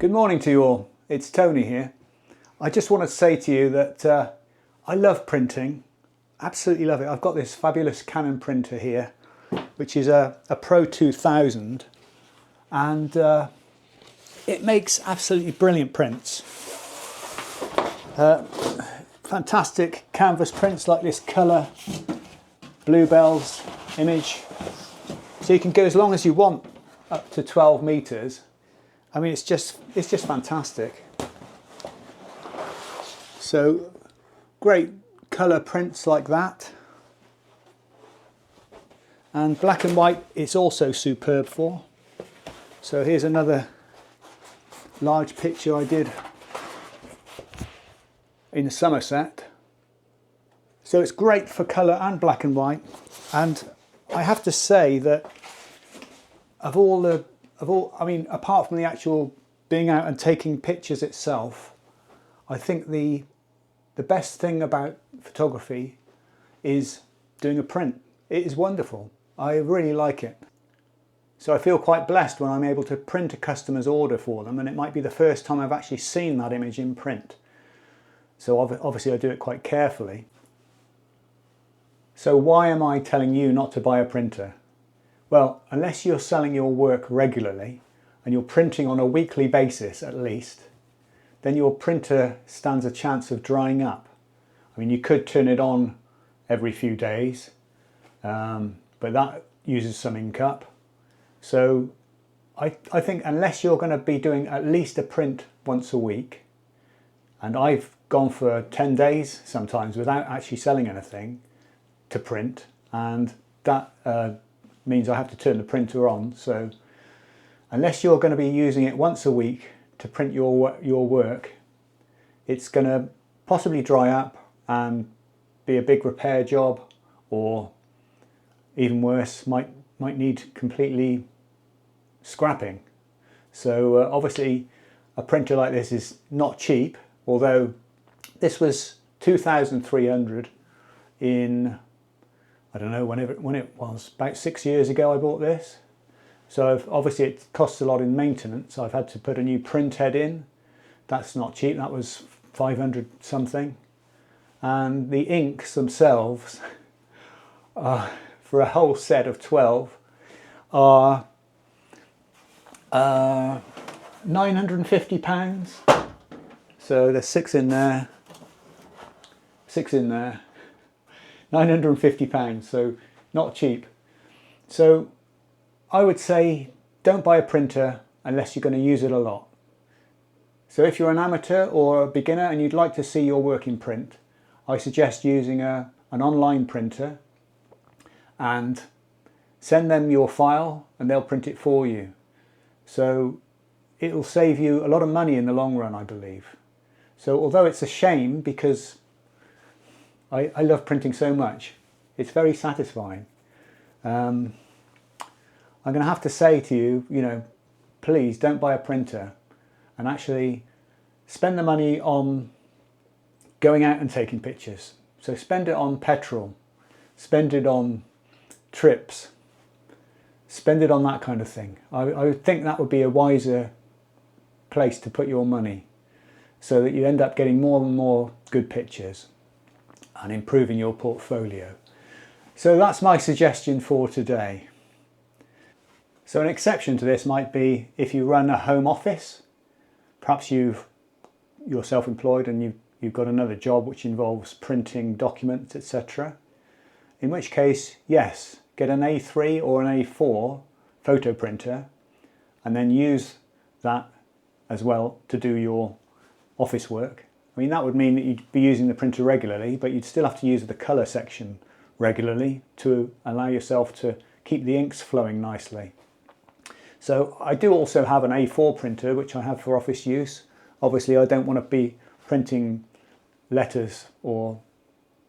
Good morning to you all. It's Tony here. I just want to say to you that I love printing. Absolutely love it. I've got this fabulous Canon printer here, which is a Pro 2000, and it makes absolutely brilliant prints. Fantastic canvas prints like this colour bluebells image. So you can go as long as you want, up to 12 meters. I mean, it's just fantastic. So great colour prints like that, and black and white it's also superb for. So here's another large picture I did in Somerset. So it's great for colour and black and white, and I have to say that I mean, apart from the actual being out and taking pictures itself, I think the best thing about photography is doing a print. It is wonderful. I really like it. So I feel quite blessed when I'm able to print a customer's order for them, and it might be the first time I've actually seen that image in print. So obviously I do it quite carefully. So why am I telling you not to buy a printer? Well, unless you're selling your work regularly and you're printing on a weekly basis at least, then your printer stands a chance of drying up. I mean, you could turn it on every few days, but that uses some ink up. So I think unless you're going to be doing at least a print once a week, and I've gone for 10 days sometimes without actually selling anything to print, and that means I have to turn the printer on. So unless you're going to be using it once a week to print your work, it's going to possibly dry up and be a big repair job, or even worse, might need completely scrapping. So obviously a printer like this is not cheap, although this was 2,300 in, I don't know, when it was, about 6 years ago I bought this. So obviously it costs a lot in maintenance. I've had to put a new print head in. That's not cheap, that was 500 something. And the inks themselves, for a whole set of 12, are £950. So there's 6 in there, 6 in there. £950, so not cheap. So I would say don't buy a printer unless you're going to use it a lot. So if you're an amateur or a beginner and you'd like to see your work in print, I suggest using an online printer and send them your file and they'll print it for you. So it'll save you a lot of money in the long run, I believe. So although it's a shame, because I love printing so much, it's very satisfying. I'm going to have to say to you, please don't buy a printer, and actually spend the money on going out and taking pictures. So spend it on petrol, spend it on trips, spend it on that kind of thing. I would think that would be a wiser place to put your money, so that you end up getting more and more good pictures and improving your portfolio. So that's my suggestion for today. So an exception to this might be if you run a home office. Perhaps you're self-employed and you've got another job which involves printing documents, etc. In which case, yes, get an A3 or an A4 photo printer and then use that as well to do your office work. I mean, that would mean that you'd be using the printer regularly, but you'd still have to use the colour section regularly to allow yourself to keep the inks flowing nicely. So I do also have an A4 printer, which I have for office use. Obviously, I don't want to be printing letters or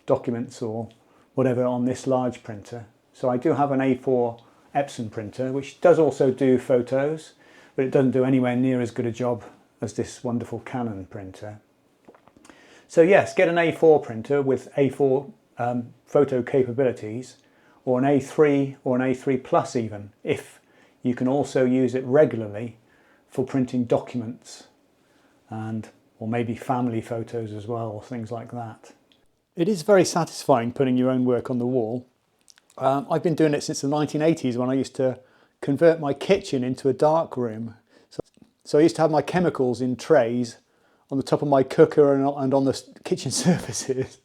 documents or whatever on this large printer. So I do have an A4 Epson printer, which does also do photos, but it doesn't do anywhere near as good a job as this wonderful Canon printer. So yes, get an A4 printer with A4 photo capabilities, or an A3 or an A3 Plus even, if you can also use it regularly for printing documents or maybe family photos as well, or things like that. It is very satisfying putting your own work on the wall. I've been doing it since the 1980s, when I used to convert my kitchen into a dark room. So I used to have my chemicals in trays on the top of my cooker and on the kitchen surfaces.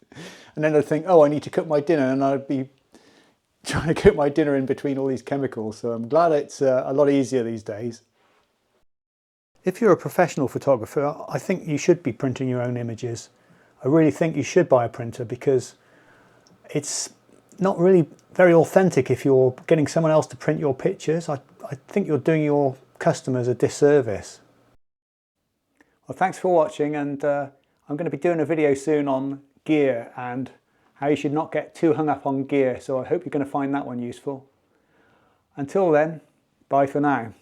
And then I'd think, oh, I need to cook my dinner, and I'd be trying to cook my dinner in between all these chemicals. So I'm glad it's a lot easier these days. If you're a professional photographer, I think you should be printing your own images. I really think you should buy a printer, because it's not really very authentic if you're getting someone else to print your pictures. I think you're doing your customers a disservice. Well, thanks for watching, and I'm going to be doing a video soon on gear and how you should not get too hung up on gear, so I hope you're going to find that one useful. Until then, bye for now.